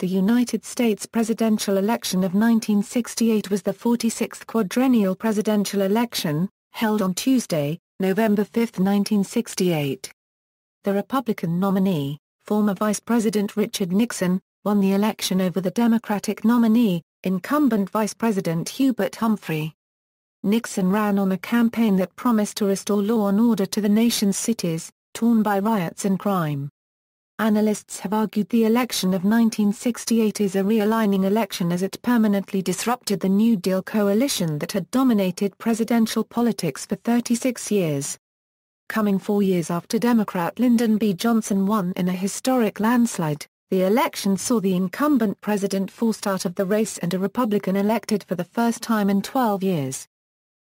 The United States presidential election of 1968 was the 46th quadrennial presidential election, held on Tuesday, November 5, 1968. The Republican nominee, former Vice-President Richard Nixon, won the election over the Democratic nominee, incumbent Vice-President Hubert Humphrey. Nixon ran on a campaign that promised to restore law and order to the nation's cities, torn by riots and crime. Analysts have argued the election of 1968 is a realigning election as it permanently disrupted the New Deal coalition that had dominated presidential politics for 36 years. Coming 4 years after Democrat Lyndon B. Johnson won in a historic landslide, the election saw the incumbent president forced out of the race and a Republican elected for the first time in 12 years.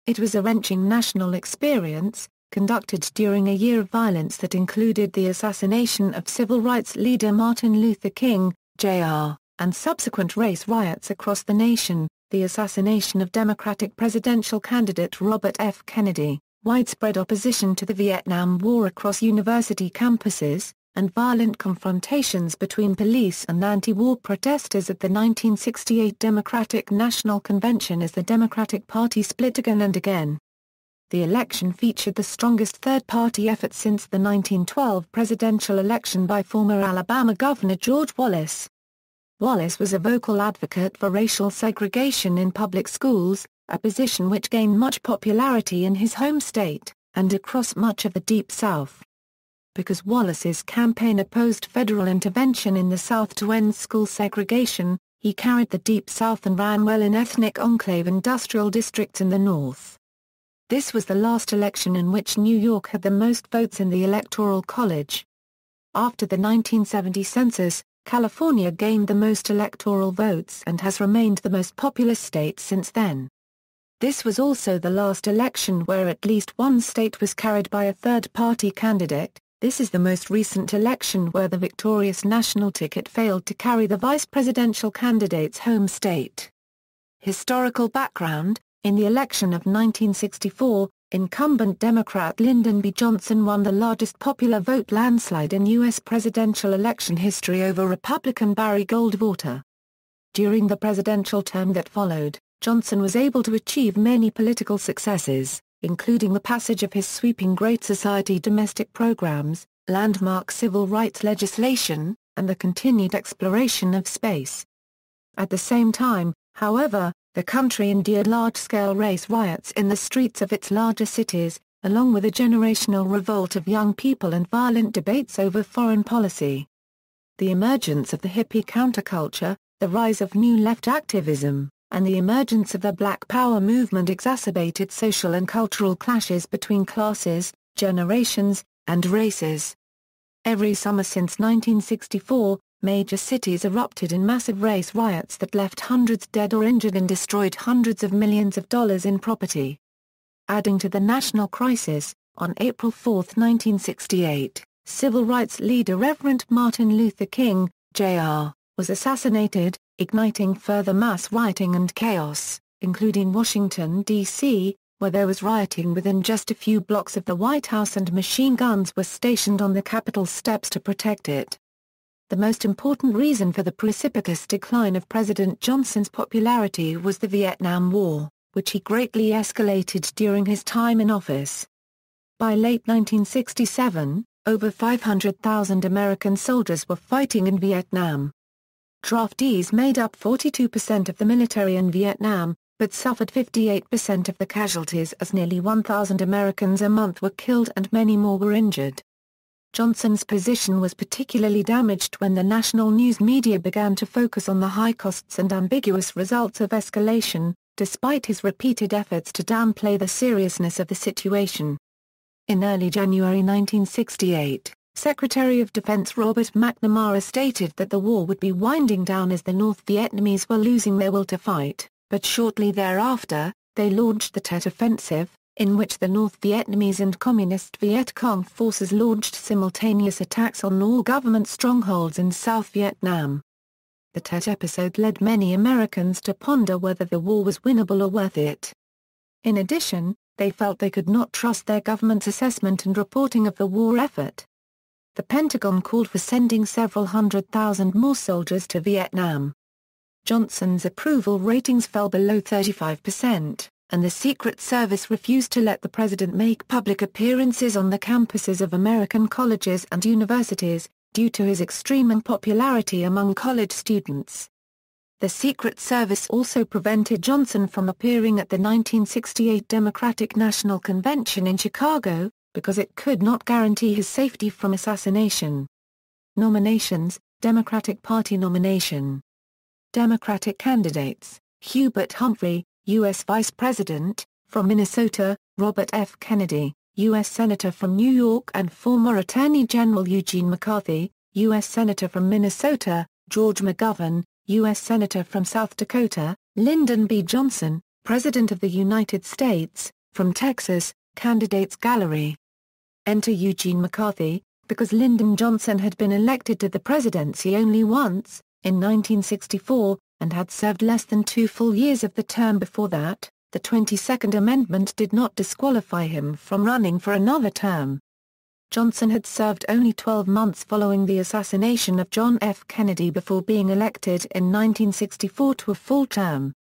It was a wrenching national experience, conducted during a year of violence that included the assassination of civil rights leader Martin Luther King, Jr., and subsequent race riots across the nation, the assassination of Democratic presidential candidate Robert F. Kennedy, widespread opposition to the Vietnam War across university campuses, and violent confrontations between police and anti-war protesters at the 1968 Democratic National Convention as the Democratic Party split again and again. The election featured the strongest third-party effort since the 1912 presidential election by former Alabama Governor George Wallace. Wallace was a vocal advocate for racial segregation in public schools, a position which gained much popularity in his home state, and across much of the Deep South. Because Wallace's campaign opposed federal intervention in the South to end school segregation, he carried the Deep South and ran well in ethnic enclave industrial districts in the North. This was the last election in which New York had the most votes in the Electoral College. After the 1970 census, California gained the most electoral votes and has remained the most populous state since then. This was also the last election where at least one state was carried by a third-party candidate. This is the most recent election where the victorious national ticket failed to carry the vice-presidential candidate's home state. Historical background: in the election of 1964, incumbent Democrat Lyndon B. Johnson won the largest popular vote landslide in U.S. presidential election history over Republican Barry Goldwater. During the presidential term that followed, Johnson was able to achieve many political successes, including the passage of his sweeping Great Society domestic programs, landmark civil rights legislation, and the continued exploration of space. At the same time, however, the country endured large-scale race riots in the streets of its larger cities, along with a generational revolt of young people and violent debates over foreign policy. The emergence of the hippie counterculture, the rise of New Left activism, and the emergence of the Black Power movement exacerbated social and cultural clashes between classes, generations, and races. Every summer since 1964, major cities erupted in massive race riots that left hundreds dead or injured and destroyed hundreds of millions of dollars in property. Adding to the national crisis, on April 4, 1968, civil rights leader Reverend Martin Luther King, Jr., was assassinated, igniting further mass rioting and chaos, including Washington, D.C., where there was rioting within just a few blocks of the White House and machine guns were stationed on the Capitol steps to protect it. The most important reason for the precipitous decline of President Johnson's popularity was the Vietnam War, which he greatly escalated during his time in office. By late 1967, over 500,000 American soldiers were fighting in Vietnam. Draftees made up 42% of the military in Vietnam, but suffered 58% of the casualties as nearly 1,000 Americans a month were killed and many more were injured. Johnson's position was particularly damaged when the national news media began to focus on the high costs and ambiguous results of escalation, despite his repeated efforts to downplay the seriousness of the situation. In early January 1968, Secretary of Defense Robert McNamara stated that the war would be winding down as the North Vietnamese were losing their will to fight, but shortly thereafter, they launched the Tet Offensive, in which the North Vietnamese and Communist Viet Cong forces launched simultaneous attacks on all government strongholds in South Vietnam. The Tet episode led many Americans to ponder whether the war was winnable or worth it. In addition, they felt they could not trust their government's assessment and reporting of the war effort. the Pentagon called for sending several 100,000 more soldiers to Vietnam. Johnson's approval ratings fell below 35%, and the Secret Service refused to let the president make public appearances on the campuses of American colleges and universities, due to his extreme unpopularity among college students. The Secret Service also prevented Johnson from appearing at the 1968 Democratic National Convention in Chicago, because it could not guarantee his safety from assassination. Nominations: Democratic Party nomination. Democratic candidates: Hubert Humphrey, U.S. Vice President, from Minnesota; Robert F. Kennedy, U.S. Senator from New York and former Attorney General Eugene McCarthy, U.S. Senator from Minnesota; George McGovern, U.S. Senator from South Dakota; Lyndon B. Johnson, President of the United States, from Texas. Candidates Gallery. Enter Eugene McCarthy, because Lyndon Johnson had been elected to the presidency only once, in 1964, and had served less than 2 full years of the term before that. The 22nd Amendment did not disqualify him from running for another term. Johnson had served only 12 months following the assassination of John F. Kennedy before being elected in 1964 to a full term.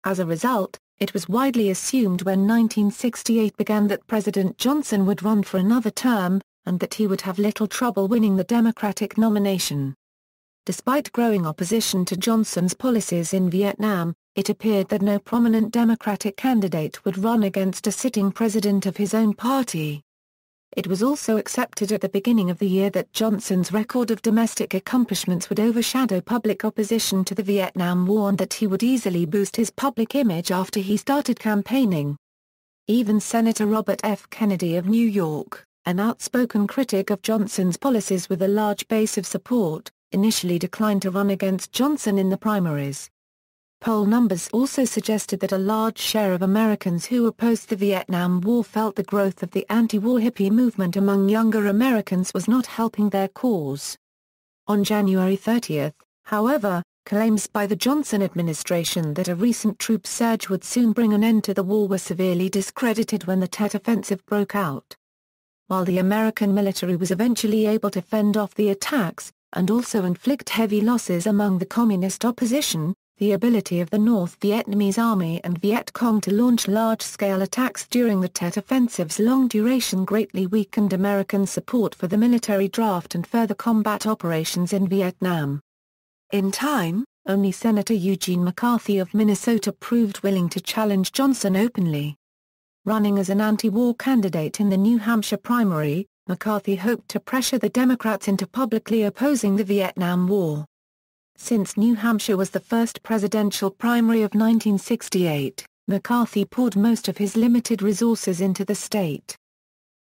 As a result, it was widely assumed when 1968 began that President Johnson would run for another term, and that he would have little trouble winning the Democratic nomination. Despite growing opposition to Johnson's policies in Vietnam, it appeared that no prominent Democratic candidate would run against a sitting president of his own party. It was also accepted at the beginning of the year that Johnson's record of domestic accomplishments would overshadow public opposition to the Vietnam War and that he would easily boost his public image after he started campaigning. Even Senator Robert F. Kennedy of New York, an outspoken critic of Johnson's policies with a large base of support, initially declined to run against Johnson in the primaries. Poll numbers also suggested that a large share of Americans who opposed the Vietnam War felt the growth of the anti-war hippie movement among younger Americans was not helping their cause. On January 30, however, claims by the Johnson administration that a recent troop surge would soon bring an end to the war were severely discredited when the Tet Offensive broke out. While the American military was eventually able to fend off the attacks, and also inflict heavy losses among the communist opposition, the ability of the North Vietnamese Army and Viet Cong to launch large-scale attacks during the Tet Offensive's long duration greatly weakened American support for the military draft and further combat operations in Vietnam. In time, only Senator Eugene McCarthy of Minnesota proved willing to challenge Johnson openly. Running as an anti-war candidate in the New Hampshire primary, McCarthy hoped to pressure the Democrats into publicly opposing the Vietnam War. Since New Hampshire was the first presidential primary of 1968, McCarthy poured most of his limited resources into the state.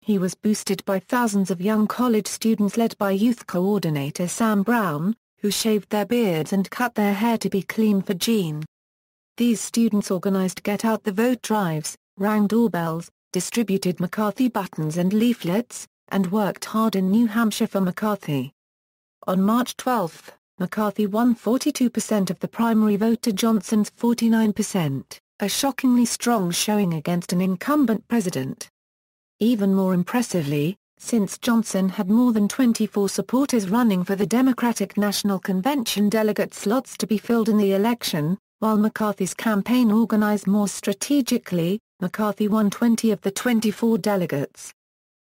He was boosted by thousands of young college students led by youth coordinator Sam Brown, who shaved their beards and cut their hair to be clean for Gene. These students organized get-out-the-vote drives, rang doorbells, distributed McCarthy buttons and leaflets, and worked hard in New Hampshire for McCarthy. On March 12, McCarthy won 42% of the primary vote to Johnson's 49%, a shockingly strong showing against an incumbent president. Even more impressively, since Johnson had more than 24 supporters running for the Democratic National Convention delegate slots to be filled in the election, while McCarthy's campaign organized more strategically, McCarthy won 20 of the 24 delegates.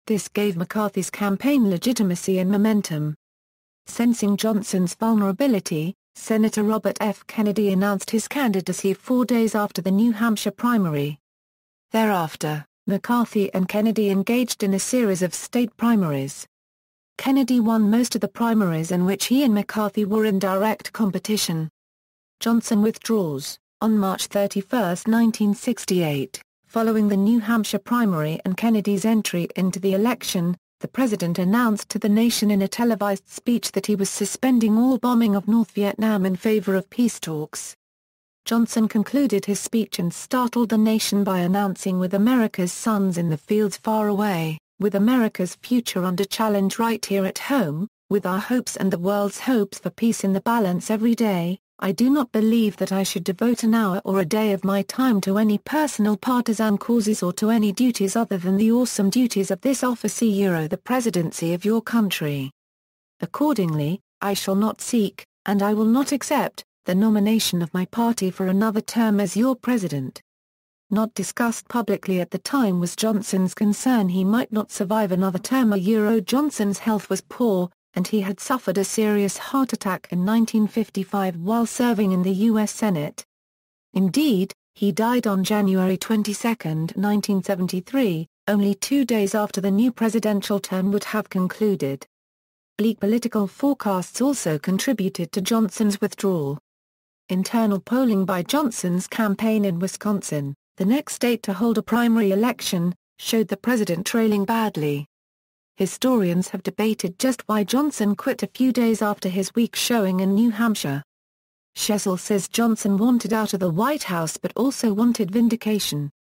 This gave McCarthy's campaign legitimacy and momentum. Sensing Johnson's vulnerability, Senator Robert F. Kennedy announced his candidacy 4 days after the New Hampshire primary. Thereafter, McCarthy and Kennedy engaged in a series of state primaries. Kennedy won most of the primaries in which he and McCarthy were in direct competition. Johnson withdraws. On March 31, 1968, following the New Hampshire primary and Kennedy's entry into the election, the president announced to the nation in a televised speech that he was suspending all bombing of North Vietnam in favor of peace talks. Johnson concluded his speech and startled the nation by announcing, "With America's sons in the fields far away, with America's future under challenge right here at home, with our hopes and the world's hopes for peace in the balance every day, I do not believe that I should devote an hour or a day of my time to any personal partisan causes or to any duties other than the awesome duties of this office, the presidency of your country. Accordingly, I shall not seek, and I will not accept, the nomination of my party for another term as your president. Not discussed publicly at the time was Johnson's concern he might not survive another term. Johnson's health was poor, and he had suffered a serious heart attack in 1955 while serving in the U.S. Senate. Indeed, he died on January 22, 1973, only 2 days after the new presidential term would have concluded. Bleak political forecasts also contributed to Johnson's withdrawal. Internal polling by Johnson's campaign in Wisconsin, the next state to hold a primary election, showed the president trailing badly. Historians have debated just why Johnson quit a few days after his weak showing in New Hampshire. Shesel says Johnson wanted out of the White House but also wanted vindication.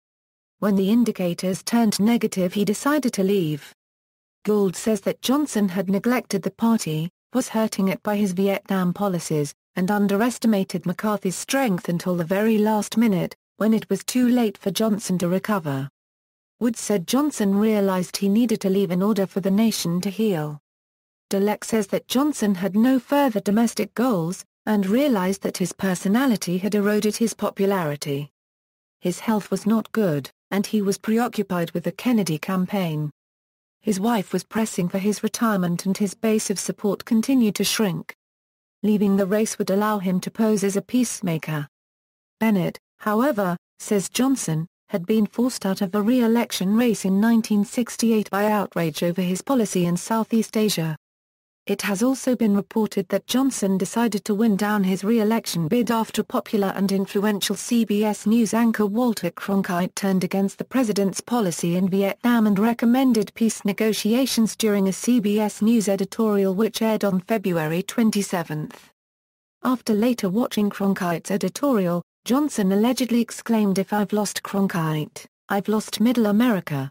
When the indicators turned negative, he decided to leave. Gould says that Johnson had neglected the party, was hurting it by his Vietnam policies, and underestimated McCarthy's strength until the very last minute, when it was too late for Johnson to recover. Wood said Johnson realized he needed to leave in order for the nation to heal. Dallek says that Johnson had no further domestic goals, and realized that his personality had eroded his popularity. His health was not good, and he was preoccupied with the Kennedy campaign. His wife was pressing for his retirement and his base of support continued to shrink. Leaving the race would allow him to pose as a peacemaker. Bennett, however, says Johnson, had been forced out of a re-election race in 1968 by outrage over his policy in Southeast Asia. It has also been reported that Johnson decided to wind down his re-election bid after popular and influential CBS News anchor Walter Cronkite turned against the president's policy in Vietnam and recommended peace negotiations during a CBS News editorial which aired on February 27. After later watching Cronkite's editorial, Johnson allegedly exclaimed, "If I've lost Cronkite, I've lost Middle America."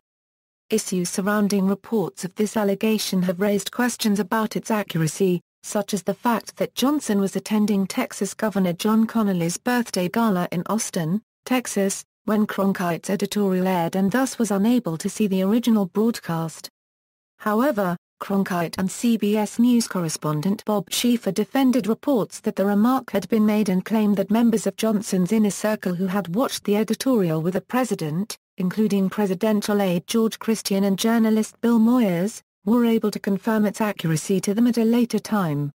Issues surrounding reports of this allegation have raised questions about its accuracy, such as the fact that Johnson was attending Texas Governor John Connally's birthday gala in Austin, Texas, when Cronkite's editorial aired and thus was unable to see the original broadcast. However, Cronkite and CBS News correspondent Bob Schieffer defended reports that the remark had been made and claimed that members of Johnson's inner circle who had watched the editorial with the president, including presidential aide George Christian and journalist Bill Moyers, were able to confirm its accuracy to them at a later time.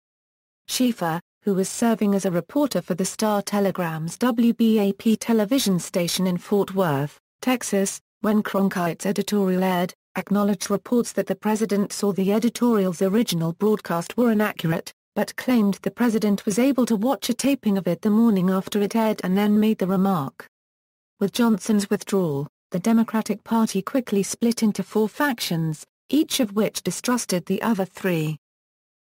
Schieffer, who was serving as a reporter for the Star-Telegram's WBAP television station in Fort Worth, Texas, when Cronkite's editorial aired, acknowledged reports that the president saw the editorial's original broadcast were inaccurate, but claimed the president was able to watch a taping of it the morning after it aired and then made the remark. With Johnson's withdrawal, the Democratic Party quickly split into 4 factions, each of which distrusted the other 3.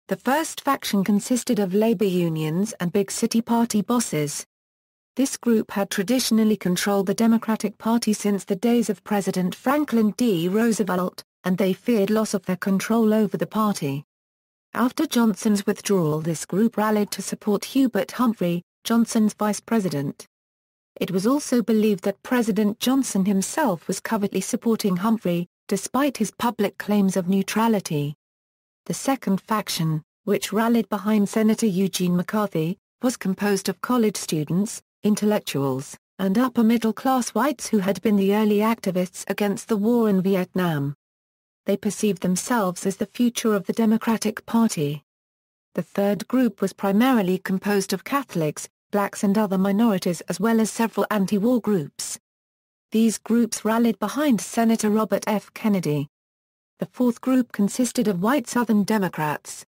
The first faction consisted of labor unions and big city party bosses. This group had traditionally controlled the Democratic Party since the days of President Franklin D. Roosevelt, and they feared loss of their control over the party. After Johnson's withdrawal, this group rallied to support Hubert Humphrey, Johnson's vice president. It was also believed that President Johnson himself was covertly supporting Humphrey, despite his public claims of neutrality. The second faction, which rallied behind Senator Eugene McCarthy, was composed of college students, intellectuals, and upper-middle-class whites who had been the early activists against the war in Vietnam. They perceived themselves as the future of the Democratic Party. The third group was primarily composed of Catholics, blacks and other minorities as well as several anti-war groups. These groups rallied behind Senator Robert F. Kennedy. The fourth group consisted of white Southern Democrats.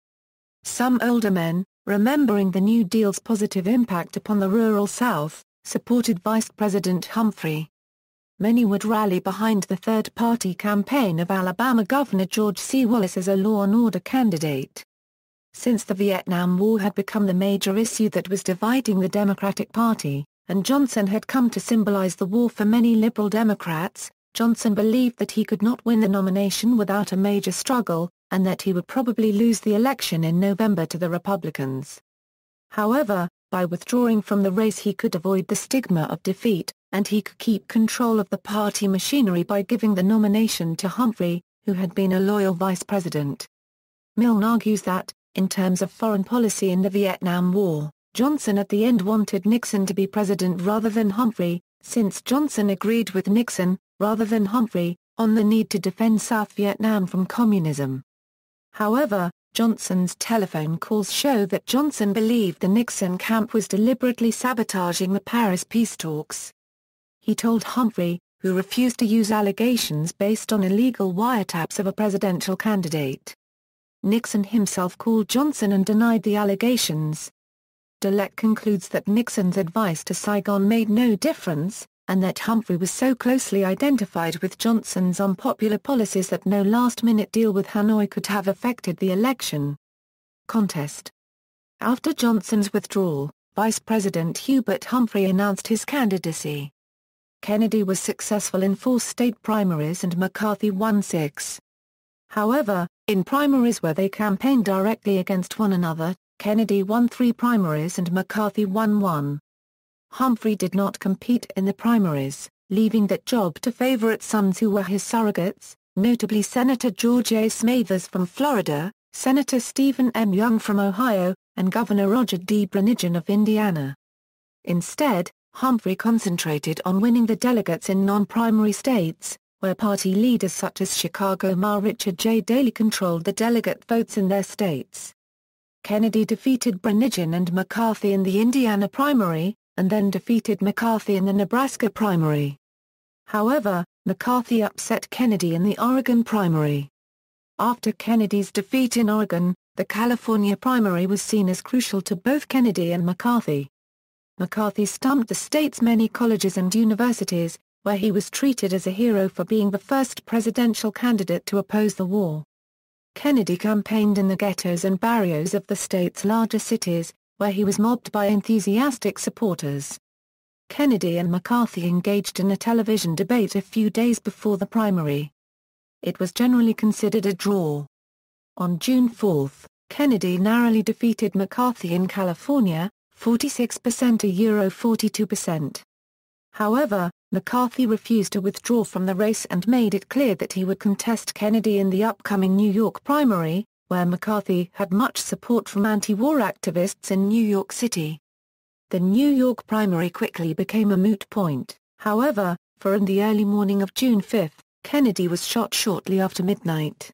Some older men, remembering the New Deal's positive impact upon the rural South, supported Vice-President Humphrey. Many would rally behind the third-party campaign of Alabama Governor George C. Wallace as a law and order candidate. Since the Vietnam War had become the major issue that was dividing the Democratic Party, and Johnson had come to symbolize the war for many liberal Democrats, Johnson believed that he could not win the nomination without a major struggle, and that he would probably lose the election in November to the Republicans. However, by withdrawing from the race he could avoid the stigma of defeat, and he could keep control of the party machinery by giving the nomination to Humphrey, who had been a loyal vice president. Milne argues that, in terms of foreign policy in the Vietnam War, Johnson at the end wanted Nixon to be president rather than Humphrey, since Johnson agreed with Nixon, rather than Humphrey, on the need to defend South Vietnam from communism. However, Johnson's telephone calls show that Johnson believed the Nixon camp was deliberately sabotaging the Paris peace talks. He told Humphrey, who refused to use allegations based on illegal wiretaps of a presidential candidate. Nixon himself called Johnson and denied the allegations. Dallek concludes that Nixon's advice to Saigon made no difference, and that Humphrey was so closely identified with Johnson's unpopular policies that no last-minute deal with Hanoi could have affected the election. Contest. After Johnson's withdrawal, Vice-President Hubert Humphrey announced his candidacy. Kennedy was successful in 4 state primaries and McCarthy won 6. However, in primaries where they campaigned directly against one another, Kennedy won 3 primaries and McCarthy won 1. Humphrey did not compete in the primaries, leaving that job to favorite sons who were his surrogates, notably Senator George A. Smathers from Florida, Senator Stephen M. Young from Ohio, and Governor Roger D. Branigin of Indiana. Instead, Humphrey concentrated on winning the delegates in non-primary states, where party leaders such as Chicago Mayor Richard J. Daley controlled the delegate votes in their states. Kennedy defeated Branigin and McCarthy in the Indiana primary, and then defeated McCarthy in the Nebraska primary. However, McCarthy upset Kennedy in the Oregon primary. After Kennedy's defeat in Oregon, the California primary was seen as crucial to both Kennedy and McCarthy. McCarthy stumped the state's many colleges and universities, where he was treated as a hero for being the first presidential candidate to oppose the war. Kennedy campaigned in the ghettos and barrios of the state's larger cities, where he was mobbed by enthusiastic supporters. Kennedy and McCarthy engaged in a television debate a few days before the primary. It was generally considered a draw. On June 4, Kennedy narrowly defeated McCarthy in California, 46% to 42%. However, McCarthy refused to withdraw from the race and made it clear that he would contest Kennedy in the upcoming New York primary, where McCarthy had much support from anti-war activists in New York City. The New York primary quickly became a moot point, however, for in the early morning of June 5, Kennedy was shot shortly after midnight.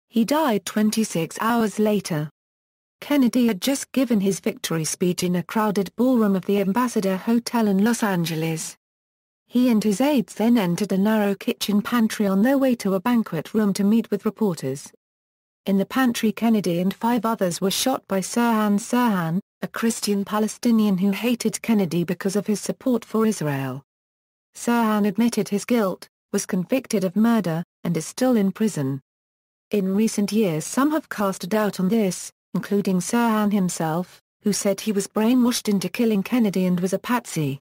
He died 26 hours later. Kennedy had just given his victory speech in a crowded ballroom of the Ambassador Hotel in Los Angeles. He and his aides then entered a narrow kitchen pantry on their way to a banquet room to meet with reporters. In the pantry, Kennedy and 5 others were shot by Sirhan Sirhan, a Christian Palestinian who hated Kennedy because of his support for Israel. Sirhan admitted his guilt, was convicted of murder, and is still in prison. In recent years some have cast doubt on this, including Sirhan himself, who said he was brainwashed into killing Kennedy and was a patsy.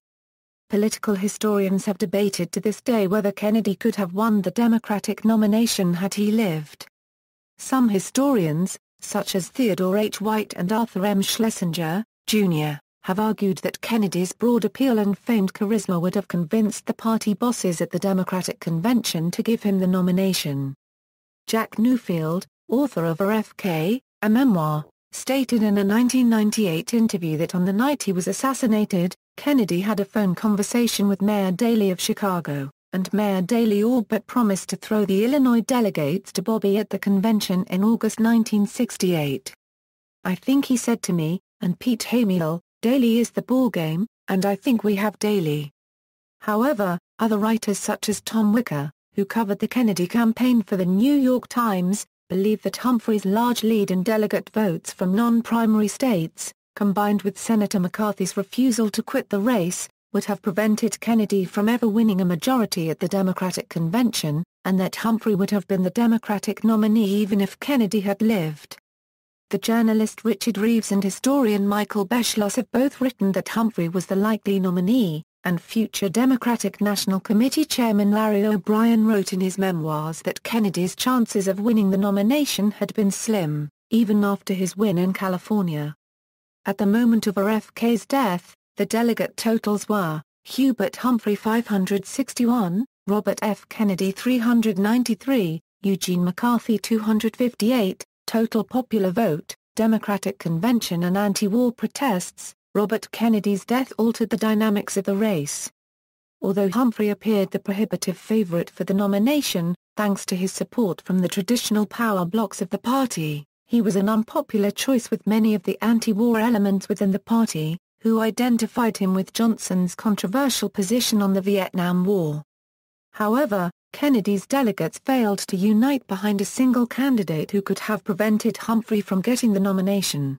Political historians have debated to this day whether Kennedy could have won the Democratic nomination had he lived. Some historians, such as Theodore H. White and Arthur M. Schlesinger, Jr., have argued that Kennedy's broad appeal and famed charisma would have convinced the party bosses at the Democratic Convention to give him the nomination. Jack Newfield, author of RFK, a memoir, stated in a 1998 interview that on the night he was assassinated, Kennedy had a phone conversation with Mayor Daley of Chicago, and Mayor Daley all but promised to throw the Illinois delegates to Bobby at the convention in August 1968. "I think he said to me, and Pete Hamill, Daley is the ballgame, and I think we have Daley." However, other writers such as Tom Wicker, who covered the Kennedy campaign for the New York Times, believe that Humphrey's large lead in delegate votes from non-primary states, combined with Senator McCarthy's refusal to quit the race, would have prevented Kennedy from ever winning a majority at the Democratic Convention, and that Humphrey would have been the Democratic nominee even if Kennedy had lived. The journalist Richard Reeves and historian Michael Beschloss have both written that Humphrey was the likely nominee, and future Democratic National Committee Chairman Larry O'Brien wrote in his memoirs that Kennedy's chances of winning the nomination had been slim, even after his win in California. At the moment of RFK's death, the delegate totals were Hubert Humphrey 561, Robert F. Kennedy 393, Eugene McCarthy 258, total popular vote, Democratic Convention and anti-war protests. Robert Kennedy's death altered the dynamics of the race. Although Humphrey appeared the prohibitive favorite for the nomination, thanks to his support from the traditional power blocs of the party, he was an unpopular choice with many of the anti-war elements within the party, who identified him with Johnson's controversial position on the Vietnam War. However, Kennedy's delegates failed to unite behind a single candidate who could have prevented Humphrey from getting the nomination.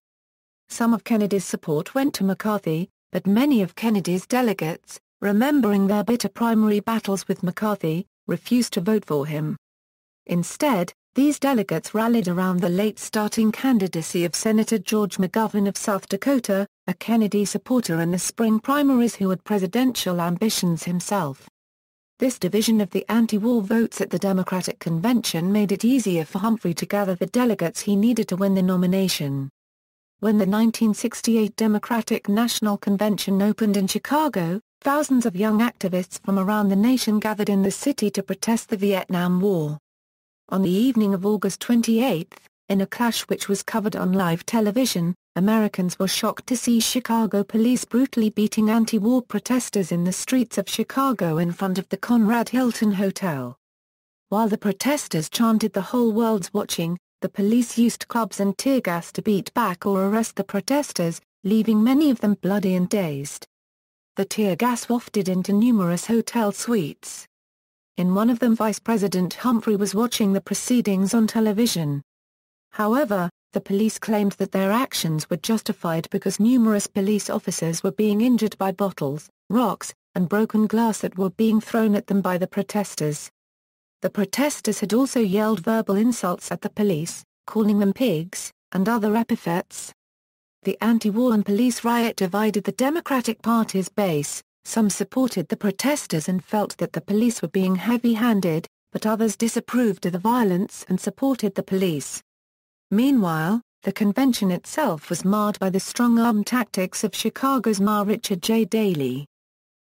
Some of Kennedy's support went to McCarthy, but many of Kennedy's delegates, remembering their bitter primary battles with McCarthy, refused to vote for him. Instead, these delegates rallied around the late-starting candidacy of Senator George McGovern of South Dakota, a Kennedy supporter in the spring primaries who had presidential ambitions himself. This division of the anti-war votes at the Democratic Convention made it easier for Humphrey to gather the delegates he needed to win the nomination. When the 1968 Democratic National Convention opened in Chicago, thousands of young activists from around the nation gathered in the city to protest the Vietnam War. On the evening of August 28, in a clash which was covered on live television, Americans were shocked to see Chicago police brutally beating anti-war protesters in the streets of Chicago in front of the Conrad Hilton Hotel. While the protesters chanted "The whole world's watching," the police used clubs and tear gas to beat back or arrest the protesters, leaving many of them bloody and dazed. The tear gas wafted into numerous hotel suites. In one of them Vice-President Humphrey was watching the proceedings on television. However, the police claimed that their actions were justified because numerous police officers were being injured by bottles, rocks, and broken glass that were being thrown at them by the protesters. The protesters had also yelled verbal insults at the police, calling them pigs, and other epithets. The anti-war and police riot divided the Democratic Party's base. Some supported the protesters and felt that the police were being heavy-handed, but others disapproved of the violence and supported the police. Meanwhile, the convention itself was marred by the strong-arm tactics of Chicago's Mayor Richard J. Daley.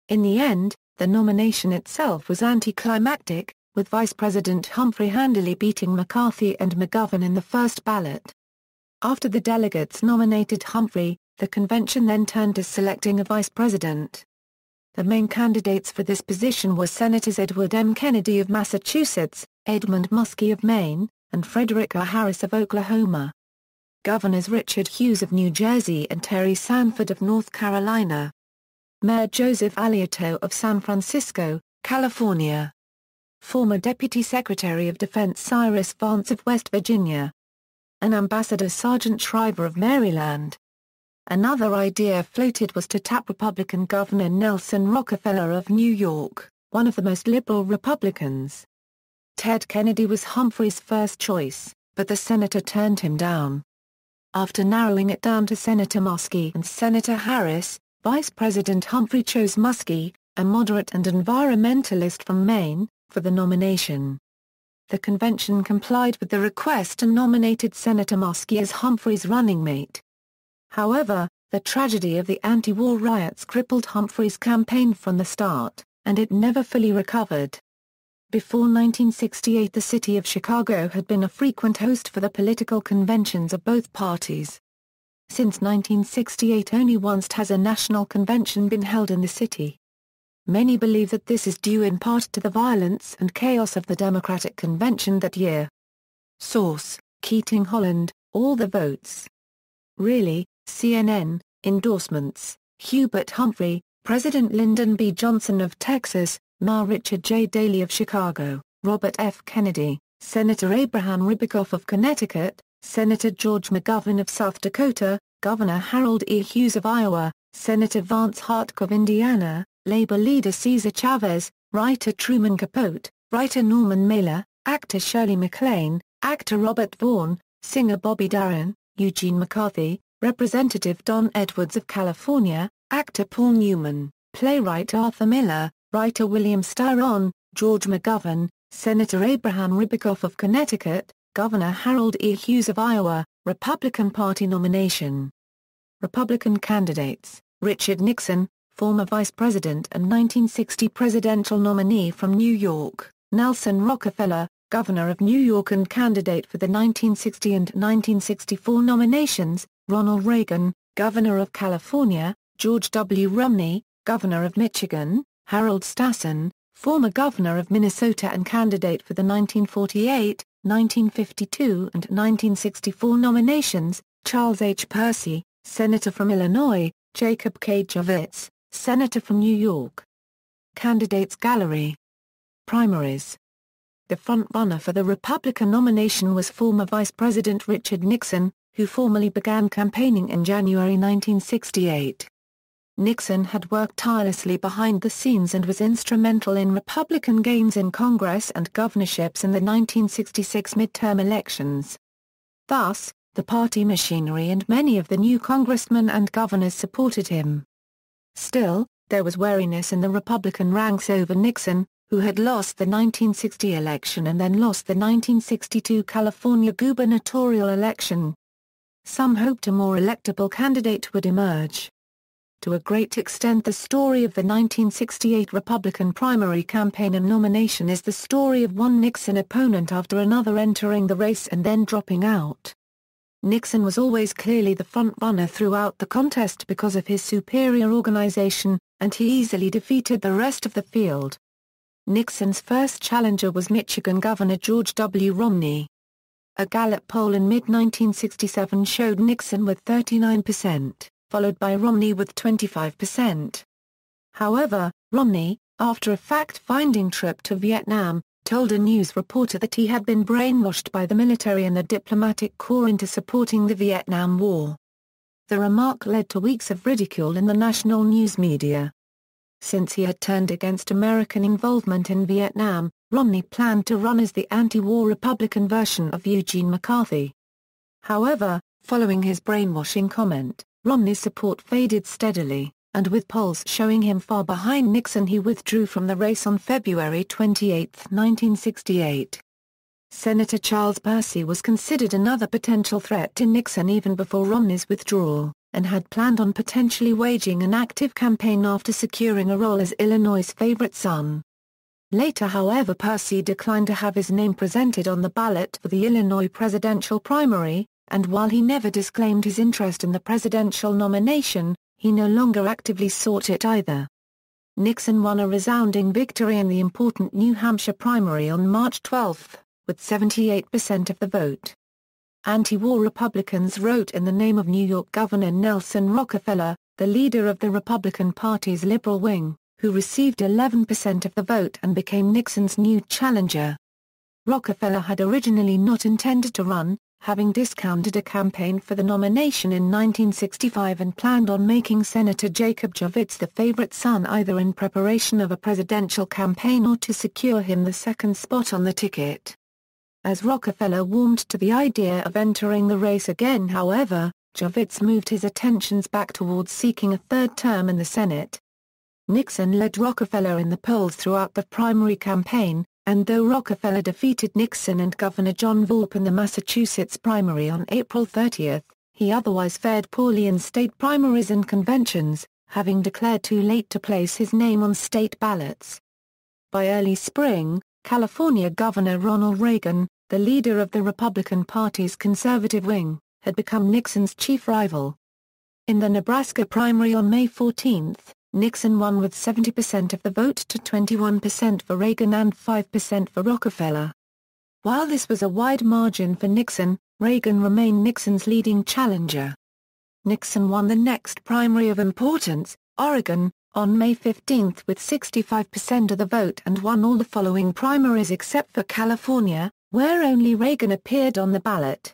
In the end, the nomination itself was anticlimactic, with Vice-President Humphrey handily beating McCarthy and McGovern in the first ballot. After the delegates nominated Humphrey, the convention then turned to selecting a vice president. The main candidates for this position were Senators Edward M. Kennedy of Massachusetts, Edmund Muskie of Maine, and Frederick R. Harris of Oklahoma. Governors Richard Hughes of New Jersey and Terry Sanford of North Carolina. Mayor Joseph Alioto of San Francisco, California. Former Deputy Secretary of Defense Cyrus Vance of West Virginia. And Ambassador Sargent Shriver of Maryland. Another idea floated was to tap Republican Governor Nelson Rockefeller of New York, one of the most liberal Republicans. Ted Kennedy was Humphrey's first choice, but the senator turned him down. After narrowing it down to Senator Muskie and Senator Harris, Vice President Humphrey chose Muskie, a moderate and environmentalist from Maine, for the nomination. The convention complied with the request and nominated Senator Muskie as Humphrey's running mate. However, the tragedy of the anti-war riots crippled Humphrey's campaign from the start, and it never fully recovered. Before 1968 the city of Chicago had been a frequent host for the political conventions of both parties. Since 1968 only once has a national convention been held in the city. Many believe that this is due in part to the violence and chaos of the Democratic Convention that year. Source: Keating Holland, All the Votes. Really, CNN, Endorsements, Hubert Humphrey, President Lyndon B. Johnson of Texas, Mayor Richard J. Daley of Chicago, Robert F. Kennedy, Senator Abraham Ribicoff of Connecticut, Senator George McGovern of South Dakota, Governor Harold E. Hughes of Iowa, Senator Vance Hartk of Indiana, Labor leader Cesar Chavez, writer Truman Capote, writer Norman Mailer, actor Shirley MacLaine, actor Robert Vaughn, singer Bobby Darin, Eugene McCarthy, Representative Don Edwards of California, actor Paul Newman, playwright Arthur Miller, writer William Styron, George McGovern, Senator Abraham Ribicoff of Connecticut, Governor Harold E. Hughes of Iowa, Republican Party nomination. Republican candidates: Richard Nixon, former vice president and 1960 presidential nominee from New York; Nelson Rockefeller, governor of New York and candidate for the 1960 and 1964 nominations; Ronald Reagan, governor of California; George W. Romney, governor of Michigan; Harold Stassen, former governor of Minnesota and candidate for the 1948, 1952 and 1964 nominations; Charles H. Percy, senator from Illinois; Jacob K. Javits, senator from New York. Candidates Gallery. Primaries. The front-runner for the Republican nomination was former Vice President Richard Nixon, who formally began campaigning in January 1968. Nixon had worked tirelessly behind the scenes and was instrumental in Republican gains in Congress and governorships in the 1966 midterm elections. Thus, the party machinery and many of the new congressmen and governors supported him. Still, there was wariness in the Republican ranks over Nixon, who had lost the 1960 election and then lost the 1962 California gubernatorial election. Some hoped a more electable candidate would emerge. To a great extent, the story of the 1968 Republican primary campaign and nomination is the story of one Nixon opponent after another entering the race and then dropping out. Nixon was always clearly the front-runner throughout the contest because of his superior organization, and he easily defeated the rest of the field. Nixon's first challenger was Michigan Governor George W. Romney. A Gallup poll in mid-1967 showed Nixon with 39%, followed by Romney with 25%. However, Romney, after a fact-finding trip to Vietnam, told a news reporter that he had been brainwashed by the military and the diplomatic corps into supporting the Vietnam War. The remark led to weeks of ridicule in the national news media. Since he had turned against American involvement in Vietnam, Romney planned to run as the anti-war Republican version of Eugene McCarthy. However, following his brainwashing comment, Romney's support faded steadily, and with polls showing him far behind Nixon, he withdrew from the race on February 28, 1968. Senator Charles Percy was considered another potential threat to Nixon even before Romney's withdrawal, and had planned on potentially waging an active campaign after securing a role as Illinois' favorite son. Later, however, Percy declined to have his name presented on the ballot for the Illinois presidential primary, and while he never disclaimed his interest in the presidential nomination, he no longer actively sought it either. Nixon won a resounding victory in the important New Hampshire primary on March 12, with 78% of the vote. Anti-war Republicans wrote in the name of New York Governor Nelson Rockefeller, the leader of the Republican Party's liberal wing, who received 11% of the vote and became Nixon's new challenger. Rockefeller had originally not intended to run, having discounted a campaign for the nomination in 1965 and planned on making Senator Jacob Javits the favorite son either in preparation of a presidential campaign or to secure him the second spot on the ticket. As Rockefeller warmed to the idea of entering the race again, however, Javits moved his attentions back towards seeking a third term in the Senate. Nixon led Rockefeller in the polls throughout the primary campaign, and though Rockefeller defeated Nixon and Governor John Volpe in the Massachusetts primary on April 30, he otherwise fared poorly in state primaries and conventions, having declared too late to place his name on state ballots. By early spring, California Governor Ronald Reagan, the leader of the Republican Party's conservative wing, had become Nixon's chief rival. In the Nebraska primary on May 14, Nixon won with 70% of the vote to 21% for Reagan and 5% for Rockefeller. While this was a wide margin for Nixon, Reagan remained Nixon's leading challenger. Nixon won the next primary of importance, Oregon, on May 15 with 65% of the vote and won all the following primaries except for California, where only Reagan appeared on the ballot.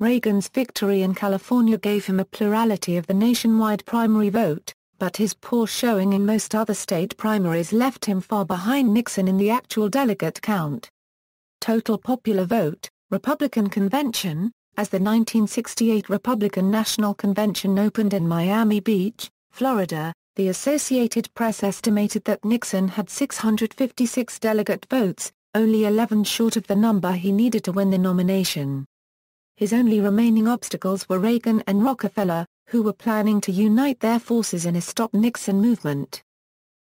Reagan's victory in California gave him a plurality of the nationwide primary vote, but his poor showing in most other state primaries left him far behind Nixon in the actual delegate count. Total popular vote, Republican Convention. As the 1968 Republican National Convention opened in Miami Beach, Florida, the Associated Press estimated that Nixon had 656 delegate votes, only 11 short of the number he needed to win the nomination. His only remaining obstacles were Reagan and Rockefeller, who were planning to unite their forces in a Stop Nixon movement.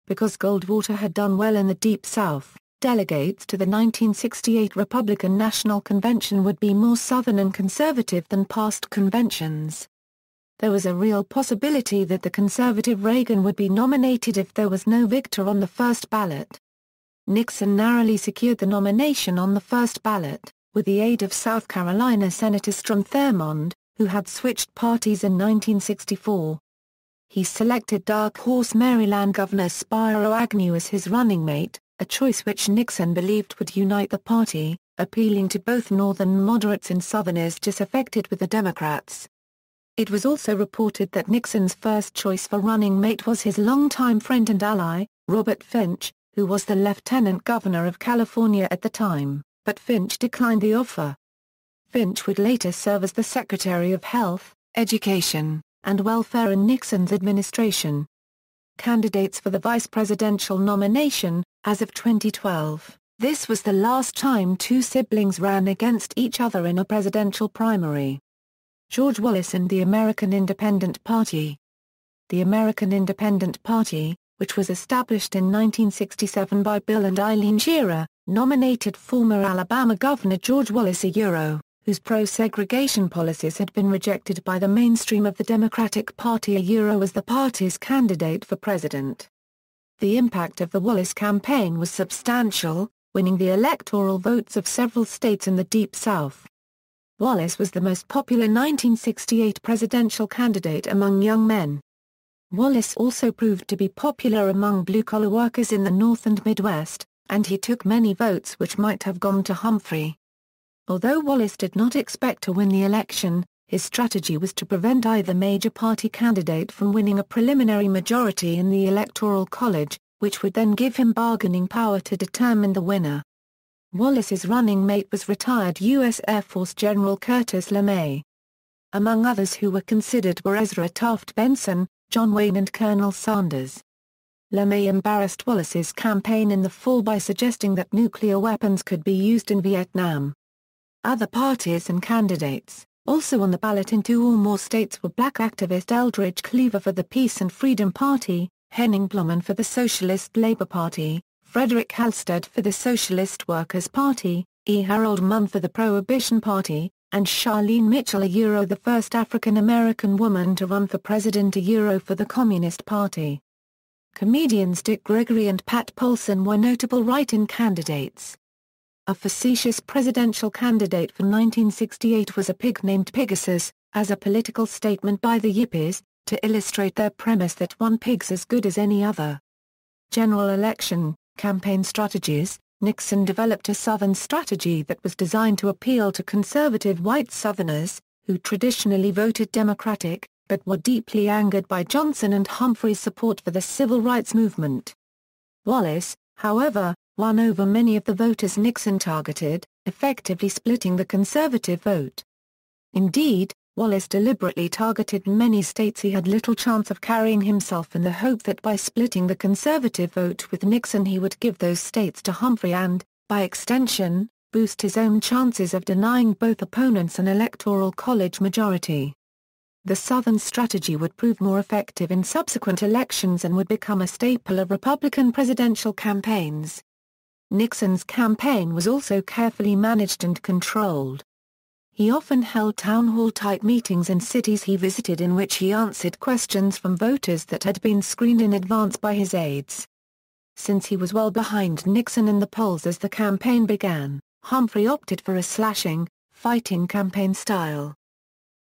Because Goldwater had done well in the Deep South, delegates to the 1968 Republican National Convention would be more Southern and conservative than past conventions. There was a real possibility that the conservative Reagan would be nominated if there was no victor on the first ballot. Nixon narrowly secured the nomination on the first ballot, with the aid of South Carolina Senator Strom Thurmond, who had switched parties in 1964. He selected dark horse Maryland Governor Spiro Agnew as his running mate, a choice which Nixon believed would unite the party, appealing to both Northern moderates and Southerners disaffected with the Democrats. It was also reported that Nixon's first choice for running mate was his longtime friend and ally, Robert Finch, who was the Lieutenant Governor of California at the time, but Finch declined the offer. Finch would later serve as the Secretary of Health, Education, and Welfare in Nixon's administration. Candidates for the vice presidential nomination. As of 2012, this was the last time two siblings ran against each other in a presidential primary. George Wallace and the American Independent Party. The American Independent Party, which was established in 1967 by Bill and Eileen Shearer, nominated former Alabama Governor George Wallace whose pro-segregation policies had been rejected by the mainstream of the Democratic Party as the party's candidate for president. The impact of the Wallace campaign was substantial, winning the electoral votes of several states in the Deep South. Wallace was the most popular 1968 presidential candidate among young men. Wallace also proved to be popular among blue-collar workers in the North and Midwest, and he took many votes which might have gone to Humphrey. Although Wallace did not expect to win the election, his strategy was to prevent either major party candidate from winning a preliminary majority in the Electoral College, which would then give him bargaining power to determine the winner. Wallace's running mate was retired U.S. Air Force General Curtis LeMay. Among others who were considered were Ezra Taft Benson, John Wayne and Colonel Sanders. LeMay embarrassed Wallace's campaign in the fall by suggesting that nuclear weapons could be used in Vietnam. Other parties and candidates, also on the ballot in 2 or more states, were black activist Eldridge Cleaver for the Peace and Freedom Party, Henning Blomen for the Socialist Labor Party, Frederick Halstead for the Socialist Workers' Party, E. Harold Munn for the Prohibition Party, and Charlene Mitchell the first African-American woman to run for president for the Communist Party. Comedians Dick Gregory and Pat Paulson were notable write-in candidates. A facetious presidential candidate for 1968 was a pig named Pegasus, as a political statement by the Yippies, to illustrate their premise that one pig's as good as any other. General election, campaign strategies. Nixon developed a Southern strategy that was designed to appeal to conservative white Southerners, who traditionally voted Democratic, but were deeply angered by Johnson and Humphrey's support for the civil rights movement. Wallace, however, won over many of the voters Nixon targeted, effectively splitting the conservative vote. Indeed, Wallace deliberately targeted many states he had little chance of carrying himself in the hope that by splitting the conservative vote with Nixon he would give those states to Humphrey and, by extension, boost his own chances of denying both opponents an electoral college majority. The Southern strategy would prove more effective in subsequent elections and would become a staple of Republican presidential campaigns. Nixon's campaign was also carefully managed and controlled. He often held town hall-type meetings in cities he visited in which he answered questions from voters that had been screened in advance by his aides. Since he was well behind Nixon in the polls as the campaign began, Humphrey opted for a slashing, fighting campaign style.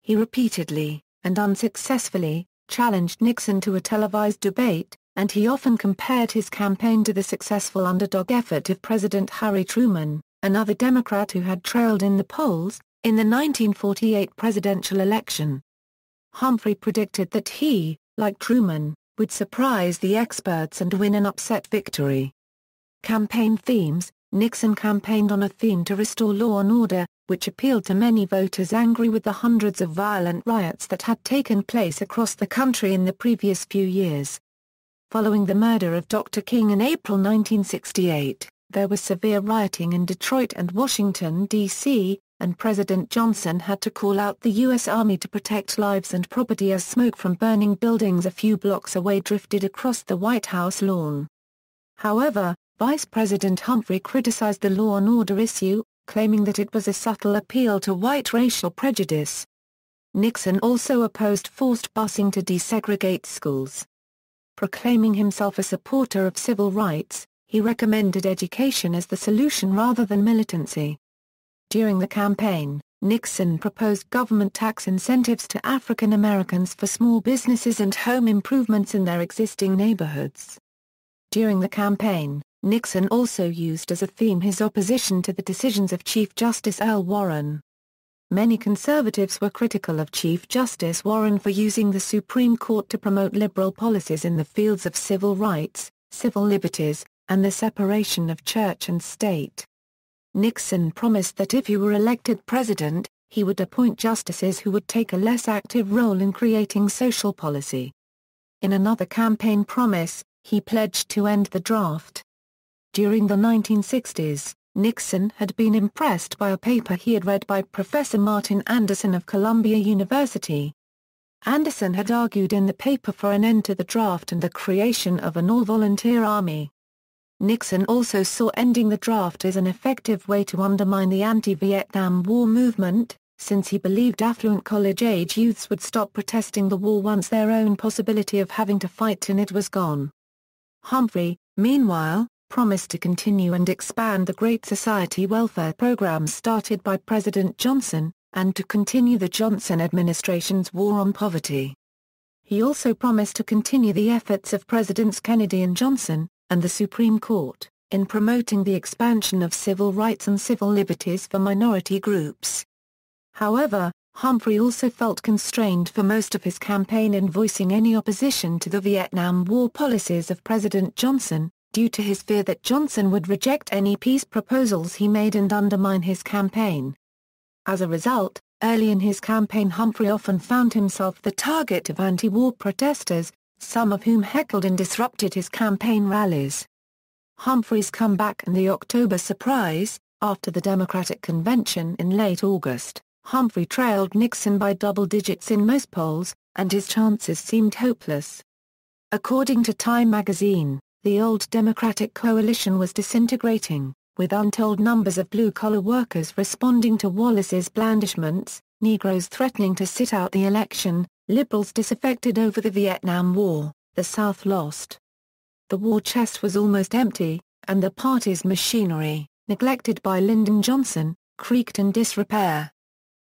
He repeatedly, and unsuccessfully, challenged Nixon to a televised debate, and he often compared his campaign to the successful underdog effort of President Harry Truman, another Democrat who had trailed in the polls, in the 1948 presidential election. Humphrey predicted that he, like Truman, would surprise the experts and win an upset victory. Campaign themes. Nixon campaigned on a theme to restore law and order, which appealed to many voters angry with the hundreds of violent riots that had taken place across the country in the previous few years. Following the murder of Dr. King in April 1968, there was severe rioting in Detroit and Washington, D.C., and President Johnson had to call out the U.S. Army to protect lives and property as smoke from burning buildings a few blocks away drifted across the White House lawn. However, Vice President Humphrey criticized the law and order issue, claiming that it was a subtle appeal to white racial prejudice. Nixon also opposed forced busing to desegregate schools. Proclaiming himself a supporter of civil rights, he recommended education as the solution rather than militancy. During the campaign, Nixon proposed government tax incentives to African Americans for small businesses and home improvements in their existing neighborhoods. During the campaign, Nixon also used as a theme his opposition to the decisions of Chief Justice Earl Warren. Many conservatives were critical of Chief Justice Warren for using the Supreme Court to promote liberal policies in the fields of civil rights, civil liberties, and the separation of church and state. Nixon promised that if he were elected president, he would appoint justices who would take a less active role in creating social policy. In another campaign promise, he pledged to end the draft. During the 1960s, Nixon had been impressed by a paper he had read by Professor Martin Anderson of Columbia University. Anderson had argued in the paper for an end to the draft and the creation of an all-volunteer army. Nixon also saw ending the draft as an effective way to undermine the anti-Vietnam War movement, since he believed affluent college-age youths would stop protesting the war once their own possibility of having to fight in it was gone. Humphrey, meanwhile, promised to continue and expand the Great Society welfare programs started by President Johnson, and to continue the Johnson administration's war on poverty. He also promised to continue the efforts of Presidents Kennedy and Johnson, and the Supreme Court, in promoting the expansion of civil rights and civil liberties for minority groups. However, Humphrey also felt constrained for most of his campaign in voicing any opposition to the Vietnam War policies of President Johnson, due to his fear that Johnson would reject any peace proposals he made and undermine his campaign. As a result, early in his campaign Humphrey often found himself the target of anti-war protesters, some of whom heckled and disrupted his campaign rallies. Humphrey's comeback and the October surprise, after the Democratic convention in late August, Humphrey trailed Nixon by double digits in most polls, and his chances seemed hopeless. According to Time magazine, the old Democratic coalition was disintegrating, with untold numbers of blue-collar workers responding to Wallace's blandishments, Negroes threatening to sit out the election, liberals disaffected over the Vietnam War, the South lost. The war chest was almost empty, and the party's machinery, neglected by Lyndon Johnson, creaked in disrepair.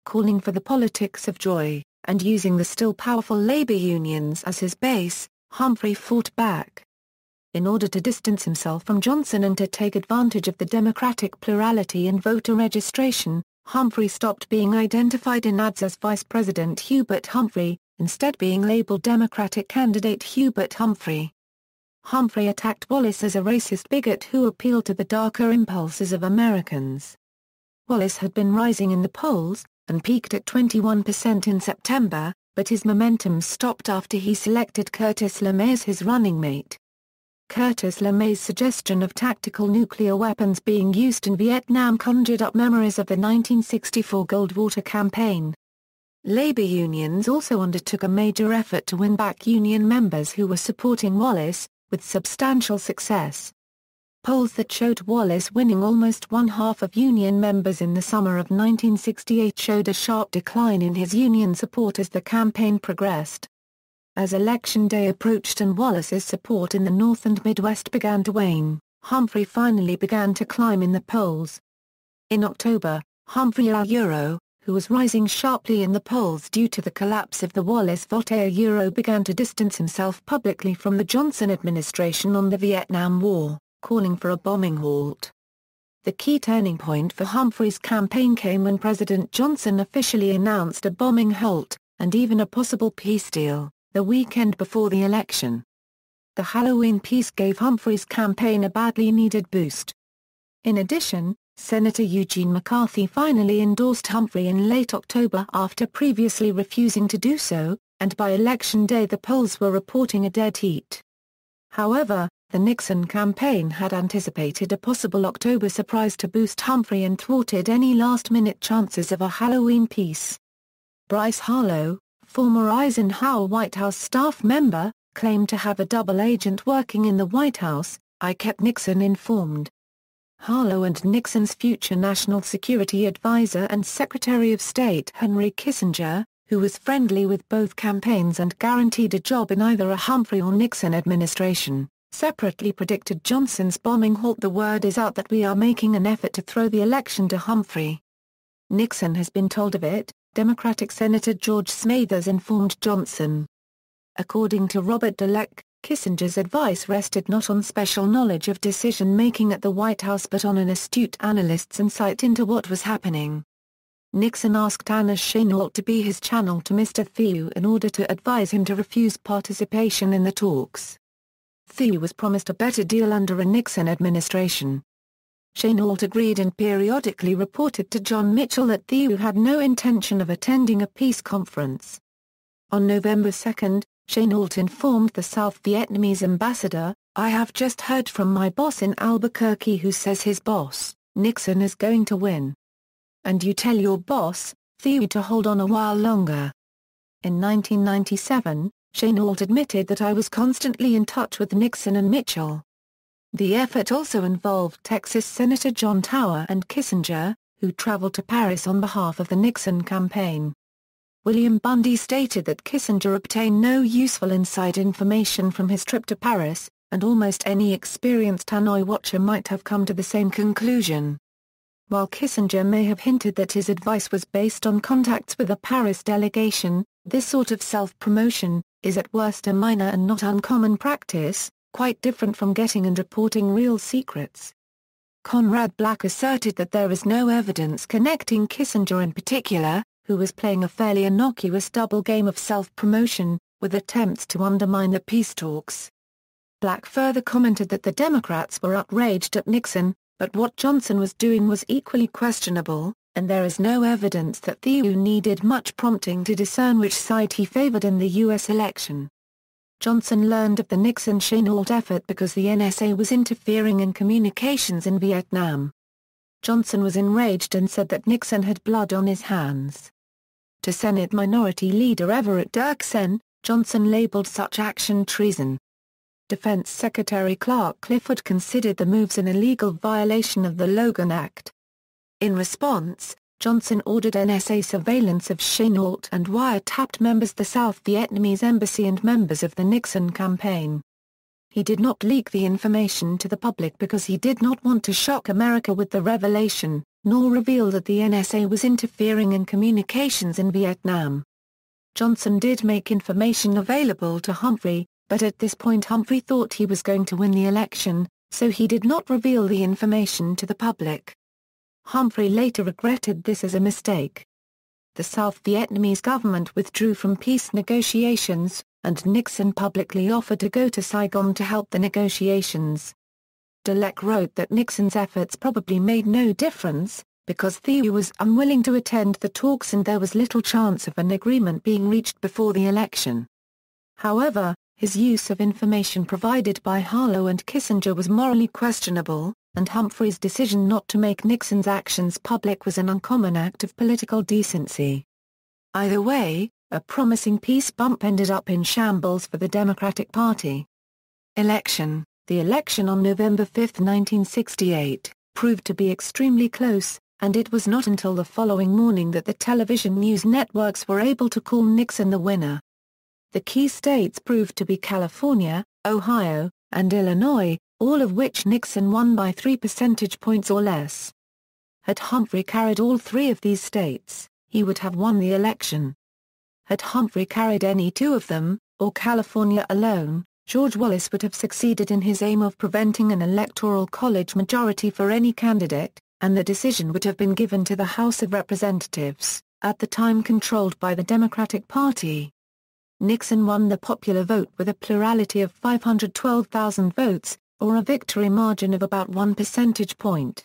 Calling for the politics of joy, and using the still powerful labor unions as his base, Humphrey fought back. In order to distance himself from Johnson and to take advantage of the Democratic plurality in voter registration, Humphrey stopped being identified in ads as Vice-President Hubert Humphrey, instead being labeled Democratic candidate Hubert Humphrey. Humphrey attacked Wallace as a racist bigot who appealed to the darker impulses of Americans. Wallace had been rising in the polls, and peaked at 21% in September, but his momentum stopped after he selected Curtis LeMay as his running mate. Curtis LeMay's suggestion of tactical nuclear weapons being used in Vietnam conjured up memories of the 1964 Goldwater campaign. Labor unions also undertook a major effort to win back union members who were supporting Wallace, with substantial success. Polls that showed Wallace winning almost one-half of union members in the summer of 1968 showed a sharp decline in his union support as the campaign progressed. As Election Day approached and Wallace's support in the North and Midwest began to wane, Humphrey finally began to climb in the polls. In October, Humphrey, who was rising sharply in the polls due to the collapse of the Wallace vote, began to distance himself publicly from the Johnson administration on the Vietnam War, calling for a bombing halt. The key turning point for Humphrey's campaign came when President Johnson officially announced a bombing halt, and even a possible peace deal, the weekend before the election. The Halloween peace gave Humphrey's campaign a badly needed boost. In addition, Senator Eugene McCarthy finally endorsed Humphrey in late October after previously refusing to do so, and by Election Day the polls were reporting a dead heat. However, the Nixon campaign had anticipated a possible October surprise to boost Humphrey and thwarted any last-minute chances of a Halloween peace. Bryce Harlow, former Eisenhower White House staff member, claimed to have a double agent working in the White House. "I kept Nixon informed." Harlow and Nixon's future National Security Advisor and Secretary of State Henry Kissinger, who was friendly with both campaigns and guaranteed a job in either a Humphrey or Nixon administration, separately predicted Johnson's bombing halt. "The word is out that we are making an effort to throw the election to Humphrey. Nixon has been told of it," Democratic Senator George Smathers informed Johnson. According to Robert Dallek, Kissinger's advice rested not on special knowledge of decision-making at the White House but on an astute analyst's insight into what was happening. Nixon asked Anna Chennault to be his channel to Mr. Thieu in order to advise him to refuse participation in the talks. Thieu was promised a better deal under a Nixon administration. Chennault agreed and periodically reported to John Mitchell that Thieu had no intention of attending a peace conference. On November 2, Chennault informed the South Vietnamese ambassador, "I have just heard from my boss in Albuquerque who says his boss, Nixon, is going to win. And you tell your boss, Thieu, to hold on a while longer." In 1997, Chennault admitted that "I was constantly in touch with Nixon and Mitchell." The effort also involved Texas Senator John Tower and Kissinger, who traveled to Paris on behalf of the Nixon campaign. William Bundy stated that Kissinger obtained no useful inside information from his trip to Paris, and almost any experienced Hanoi watcher might have come to the same conclusion. While Kissinger may have hinted that his advice was based on contacts with the Paris delegation, this sort of self-promotion is at worst a minor and not uncommon practice, quite different from getting and reporting real secrets. Conrad Black asserted that there is no evidence connecting Kissinger in particular, who was playing a fairly innocuous double game of self-promotion, with attempts to undermine the peace talks. Black further commented that the Democrats were outraged at Nixon, but what Johnson was doing was equally questionable, and there is no evidence that Thieu needed much prompting to discern which side he favored in the U.S. election. Johnson learned of the Nixon-Chennault effort because the NSA was interfering in communications in Vietnam. Johnson was enraged and said that Nixon had blood on his hands. To Senate Minority Leader Everett Dirksen, Johnson labeled such action treason. Defense Secretary Clark Clifford considered the moves an illegal violation of the Logan Act. In response, Johnson ordered NSA surveillance of Chennault and wiretapped members of the South Vietnamese embassy and members of the Nixon campaign. He did not leak the information to the public because he did not want to shock America with the revelation, nor reveal that the NSA was interfering in communications in Vietnam. Johnson did make information available to Humphrey, but at this point Humphrey thought he was going to win the election, so he did not reveal the information to the public. Humphrey later regretted this as a mistake. The South Vietnamese government withdrew from peace negotiations, and Nixon publicly offered to go to Saigon to help the negotiations. Dallek wrote that Nixon's efforts probably made no difference, because Thieu was unwilling to attend the talks and there was little chance of an agreement being reached before the election. However, his use of information provided by Harlow and Kissinger was morally questionable, and Humphrey's decision not to make Nixon's actions public was an uncommon act of political decency. Either way, a promising peace bump ended up in shambles for the Democratic Party. Election. The election on November 5, 1968, proved to be extremely close, and it was not until the following morning that the television news networks were able to call Nixon the winner. The key states proved to be California, Ohio, and Illinois, all of which Nixon won by 3 percentage points or less. Had Humphrey carried all three of these states, he would have won the election. Had Humphrey carried any two of them, or California alone, George Wallace would have succeeded in his aim of preventing an electoral college majority for any candidate, and the decision would have been given to the House of Representatives, at the time controlled by the Democratic Party. Nixon won the popular vote with a plurality of 512,000 votes, or a victory margin of about 1 percentage point.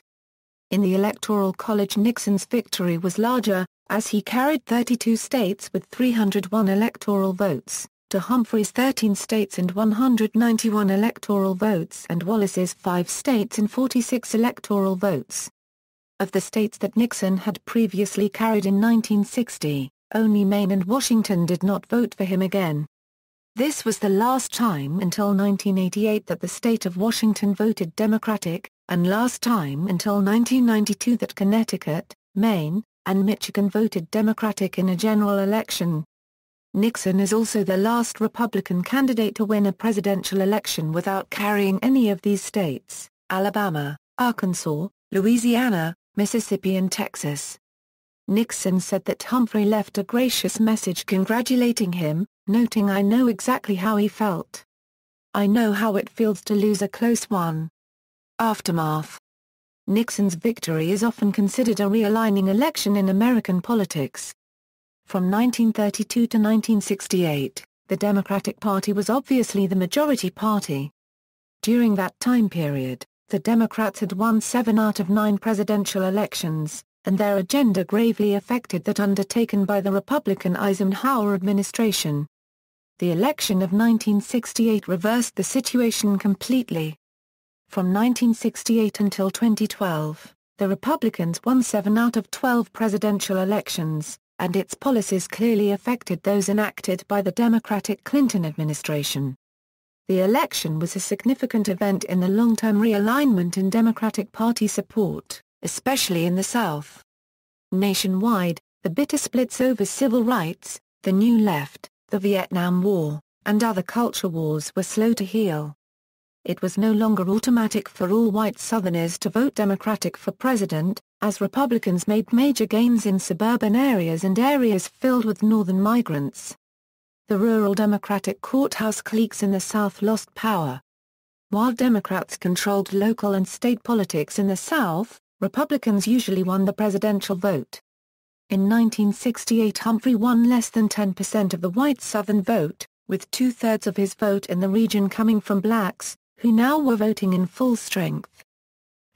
In the Electoral College, Nixon's victory was larger, as he carried 32 states with 301 electoral votes, to Humphrey's 13 states and 191 electoral votes and Wallace's 5 states and 46 electoral votes. Of the states that Nixon had previously carried in 1960, only Maine and Washington did not vote for him again. This was the last time until 1988 that the state of Washington voted Democratic, and last time until 1992 that Connecticut, Maine, and Michigan voted Democratic in a general election. Nixon is also the last Republican candidate to win a presidential election without carrying any of these states: Alabama, Arkansas, Louisiana, Mississippi and Texas. Nixon said that Humphrey left a gracious message congratulating him, noting, "I know exactly how he felt. I know how it feels to lose a close one." Aftermath. Nixon's victory is often considered a realigning election in American politics. From 1932 to 1968, the Democratic Party was obviously the majority party. During that time period, the Democrats had won 7 out of 9 presidential elections, and their agenda gravely affected that undertaken by the Republican Eisenhower administration. The election of 1968 reversed the situation completely. From 1968 until 2012, the Republicans won 7 out of 12 presidential elections, and its policies clearly affected those enacted by the Democratic Clinton administration. The election was a significant event in the long-term realignment in Democratic Party support, especially in the South. Nationwide, the bitter splits over civil rights, the New Left, the Vietnam War, and other culture wars were slow to heal. It was no longer automatic for all white Southerners to vote Democratic for president, as Republicans made major gains in suburban areas and areas filled with northern migrants. The rural Democratic courthouse cliques in the South lost power. While Democrats controlled local and state politics in the South, Republicans usually won the presidential vote. In 1968 Humphrey won less than 10% of the white Southern vote, with 2/3 of his vote in the region coming from blacks, who now were voting in full strength.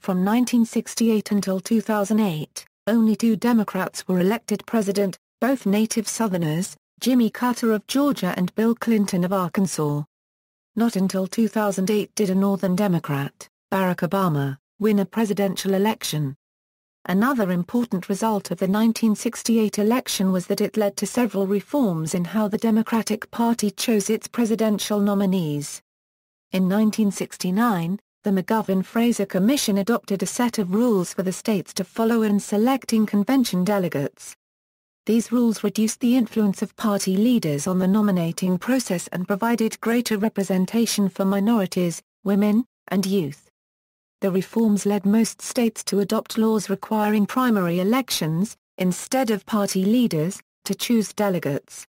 From 1968 until 2008, only 2 Democrats were elected president, both native Southerners, Jimmy Carter of Georgia and Bill Clinton of Arkansas. Not until 2008 did a Northern Democrat, Barack Obama, win a presidential election. Another important result of the 1968 election was that it led to several reforms in how the Democratic Party chose its presidential nominees. In 1969, the Mcgovern-Fraser Commission adopted a set of rules for the states to follow in selecting convention delegates. These rules reduced the influence of party leaders on the nominating process and provided greater representation for minorities, women, and youth. The reforms led most states to adopt laws requiring primary elections, instead of party leaders, to choose delegates.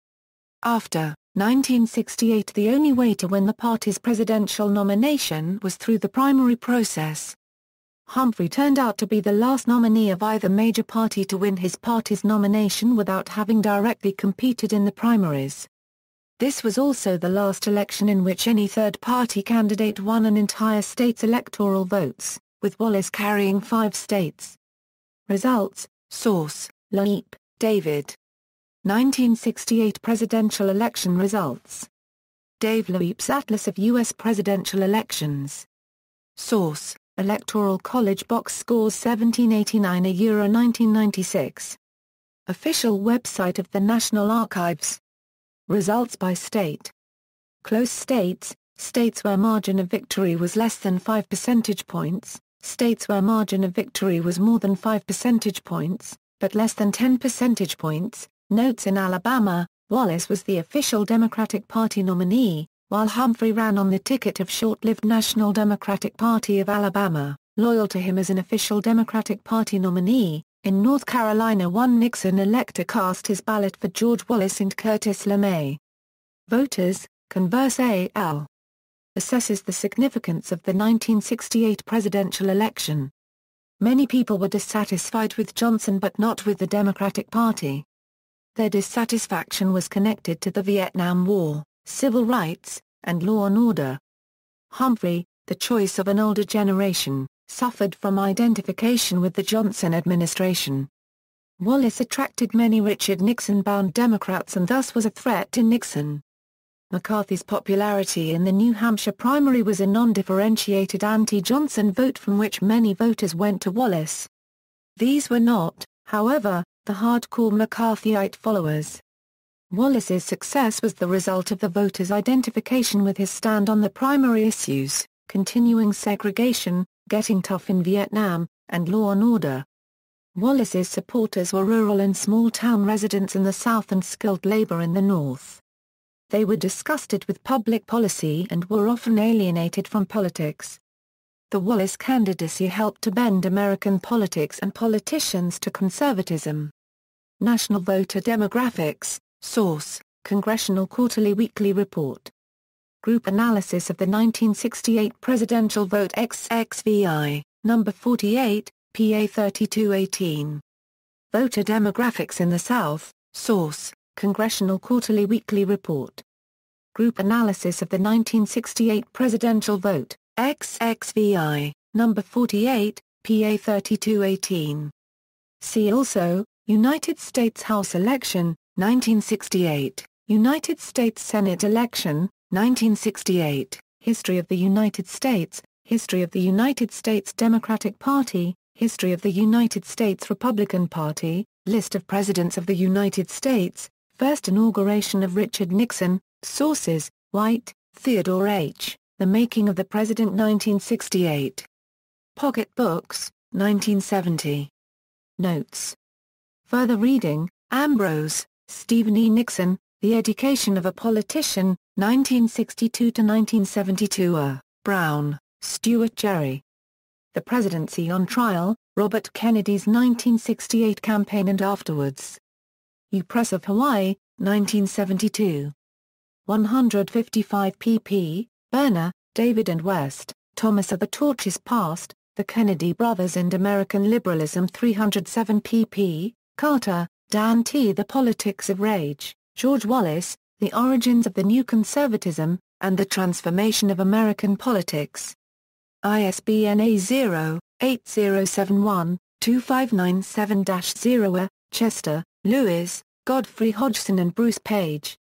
After 1968, the only way to win the party's presidential nomination was through the primary process. Humphrey turned out to be the last nominee of either major party to win his party's nomination without having directly competed in the primaries. This was also the last election in which any third-party candidate won an entire state's electoral votes, with Wallace carrying 5 states. Results, source, Leip, David. 1968 presidential election results. Dave Leip's Atlas of U.S. Presidential Elections. Source, Electoral College Box Scores 1789 1996. Official website of the National Archives. Results by state. Close states, states where margin of victory was less than 5 percentage points, states where margin of victory was more than 5 percentage points, but less than 10 percentage points. Notes: in Alabama, Wallace was the official Democratic Party nominee, while Humphrey ran on the ticket of short-lived National Democratic Party of Alabama, loyal to him as an official Democratic Party nominee. In North Carolina, one Nixon elector cast his ballot for George Wallace and Curtis LeMay. Voters, Converse AL. Assesses the significance of the 1968 presidential election. Many people were dissatisfied with Johnson but not with the Democratic Party. Their dissatisfaction was connected to the Vietnam War, civil rights, and law and order. Humphrey, the choice of an older generation, suffered from identification with the Johnson administration. Wallace attracted many Richard Nixon-bound Democrats and thus was a threat to Nixon. McCarthy's popularity in the New Hampshire primary was a non-differentiated anti-Johnson vote from which many voters went to Wallace. These were not, however, the hardcore McCarthyite followers. Wallace's success was the result of the voters' identification with his stand on the primary issues, continuing segregation, getting tough in Vietnam, and law and order. Wallace's supporters were rural and small-town residents in the South and skilled labor in the North. They were disgusted with public policy and were often alienated from politics. The Wallace candidacy helped to bend American politics and politicians to conservatism. National voter demographics, source, Congressional Quarterly Weekly Report. Group analysis of the 1968 presidential vote XXVI, number 48, PA 3218. Voter demographics in the South, source, Congressional Quarterly Weekly Report. Group analysis of the 1968 presidential vote, XXVI, number 48, PA 3218. See also, United States House election, 1968, United States Senate election, 1968, History of the United States, History of the United States Democratic Party, History of the United States Republican Party, List of Presidents of the United States, First Inauguration of Richard Nixon, Sources, White, Theodore H., The Making of the President 1968. Pocket Books, 1970. Notes. Further reading, Ambrose, Stephen E. Nixon, The Education of a Politician, 1962-1972. Brown, Stuart Jerry. The Presidency on Trial, Robert Kennedy's 1968 Campaign and Afterwards. U. Press of Hawaii, 1972. 155 pp. Berner, David and West, Thomas. Of the Torches Past, The Kennedy Brothers and American Liberalism. 307 pp. Carter, Dan T. The Politics of Rage, George Wallace, The Origins of the New Conservatism, and the Transformation of American Politics. ISBN A0-8071-2597-0. Chester, Lewis, Godfrey Hodgson and Bruce Page.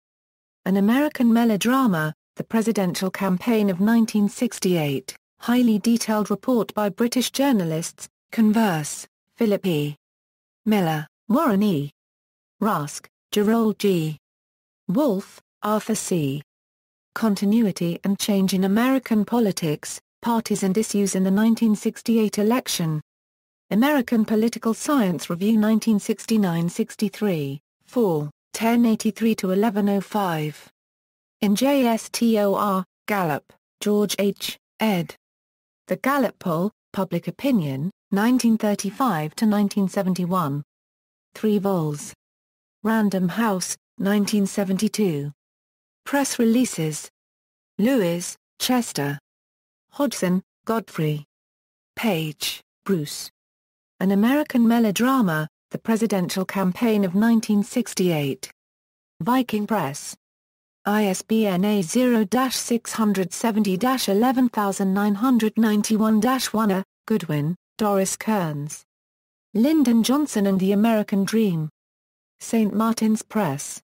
An American Melodrama, The Presidential Campaign of 1968, highly detailed report by British journalists, Converse, Philip E. Miller, Warren E. Rusk, Gerald G. Wolfe, Arthur C. Continuity and Change in American Politics, Parties and Issues in the 1968 Election. American Political Science Review 1969-63, 4, 1083-1105. In JSTOR, Gallup, George H., ed. The Gallup Poll, Public Opinion, 1935-1971. 3 vols. Random House, 1972. Press releases. Lewis, Chester. Hodgson, Godfrey. Page, Bruce. An American Melodrama, The Presidential Campaign of 1968. Viking Press. ISBN A0-670-11991-1. Goodwin, Doris Kearns. Lyndon Johnson and the American Dream. St. Martin's Press.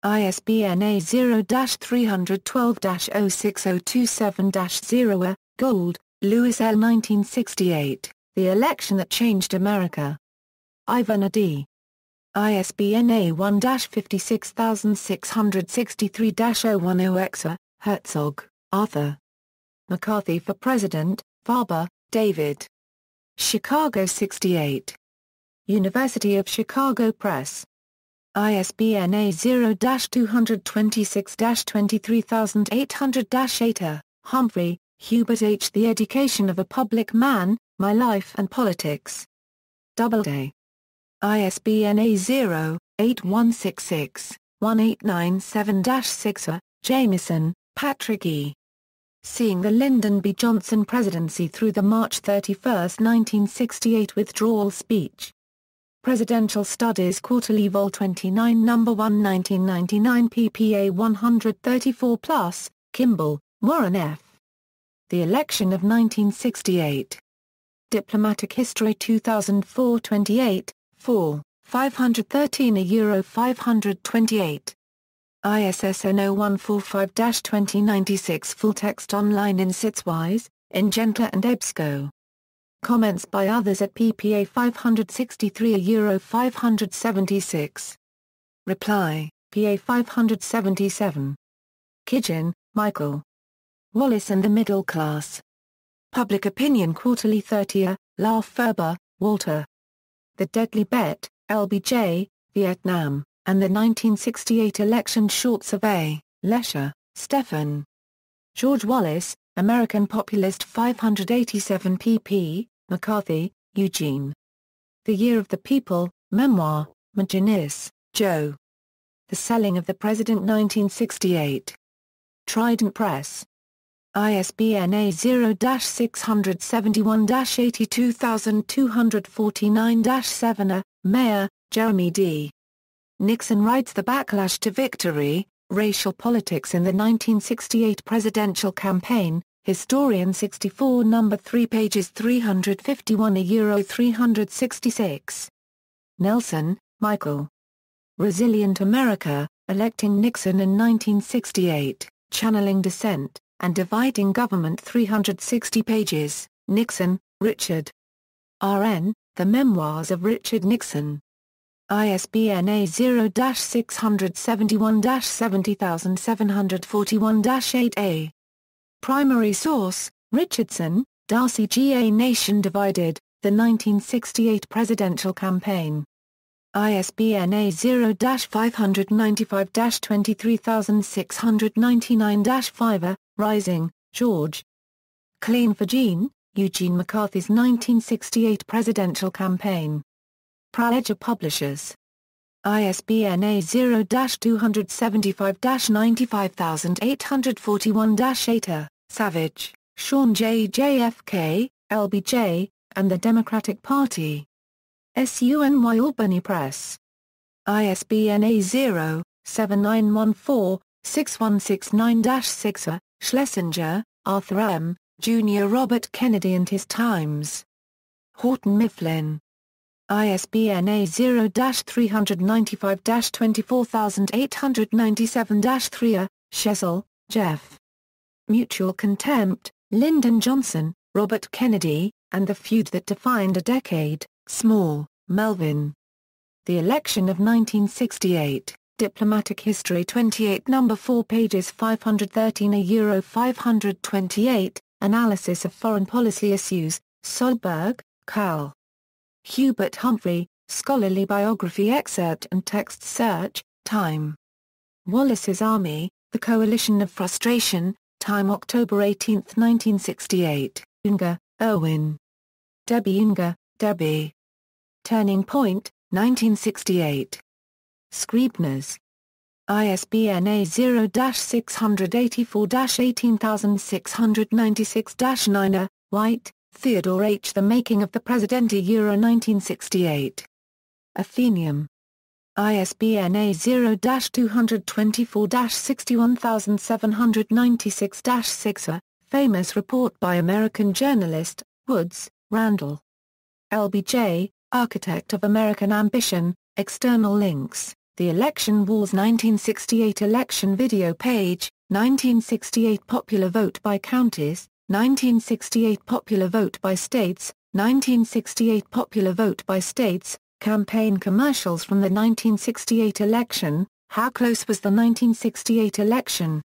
ISBN A0-312-06027-0. Gould, Louis L. 1968, The Election That Changed America. Ivan A.D. ISBN A1-56663-010. Herzog, Arthur. McCarthy for President, Farber, David. Chicago 68. University of Chicago Press. ISBN A0-226-23800-8. Humphrey, Hubert H. The Education of a Public Man, My Life and Politics. Doubleday. ISBN A0-8166-1897-6. Jameson, Patrick E. Seeing the Lyndon B. Johnson Presidency Through the March 31, 1968 Withdrawal Speech. Presidential Studies Quarterly Vol 29 No. 1 1999 ppA 134+, Kimball, Warren F. The Election of 1968. Diplomatic History 2004 28, 4, 513 €528. ISSN 0145-2096 full text online in Sitzwise, in Gentler and EBSCO. Comments by others at PPA 563 Euro 576. Reply, PA 577. Kidgen, Michael. Wallace and the Middle Class. Public Opinion Quarterly 30. La Ferber, Walter. The Deadly Bet, LBJ, Vietnam, and the 1968 Election Short Survey, Lesher, Stephen. George Wallace, American Populist 587 pp. McCarthy, Eugene. The Year of the People, Memoir, McGinnis, Joe. The Selling of the President 1968. Trident Press. ISBN A0-671-82249-7. Mayer, Jeremy D. Nixon Rides the Backlash to Victory, Racial Politics in the 1968 Presidential Campaign, Historian 64 No. 3 pages 351 Euro 366. Nelson, Michael. Resilient America, Electing Nixon in 1968, Channeling Dissent, and Dividing Government 360 pages, Nixon, Richard. R.N., The Memoirs of Richard Nixon. ISBN A0-671-70741-8A. Primary source, Richardson, Darcy G. A Nation Divided, The 1968 Presidential Campaign. ISBN A0-595-23699-5. Rising, George. Clean for Gene, Eugene McCarthy's 1968 Presidential Campaign. Praeger Publishers. ISBN A0-275-95841-8. Savage, Sean J. JFK, LBJ, and the Democratic Party. SUNY Albany Press. ISBN A0-7914-6169-6. Schlesinger, Arthur M., Jr. Robert Kennedy and His Times. Houghton Mifflin. ISBN A0-395-24897-3. Shesel, Jeff. Mutual Contempt, Lyndon Johnson, Robert Kennedy, and the Feud That Defined a Decade, Small, Melvin. The Election of 1968, Diplomatic History 28 No. 4 pages 513 Euro 528, Analysis of Foreign Policy Issues, Solberg, Cal. Hubert Humphrey, Scholarly Biography Excerpt and Text Search, Time. Wallace's Army, The Coalition of Frustration, Time October 18, 1968, Unger, Erwin. Debbie Unger, Debbie. Turning Point, 1968. Scribners. ISBN A0-684-18696-9. White, Theodore H. The Making of the President Euro 1968. Athenaeum. ISBN A0-224-61796-6. Famous report by American journalist, Woods, Randall. LBJ, Architect of American Ambition, external links, The Election Wars 1968 Election Video Page, 1968 Popular Vote by Counties, 1968 Popular Vote by States, 1968 Popular Vote by States, Campaign Commercials from the 1968 Election, How Close Was the 1968 Election?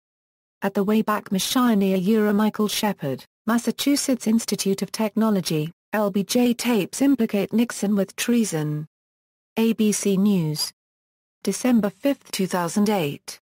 At the Wayback Machine Euro Michael Shepard, Massachusetts Institute of Technology, LBJ tapes implicate Nixon with treason. ABC News. December 5, 2008.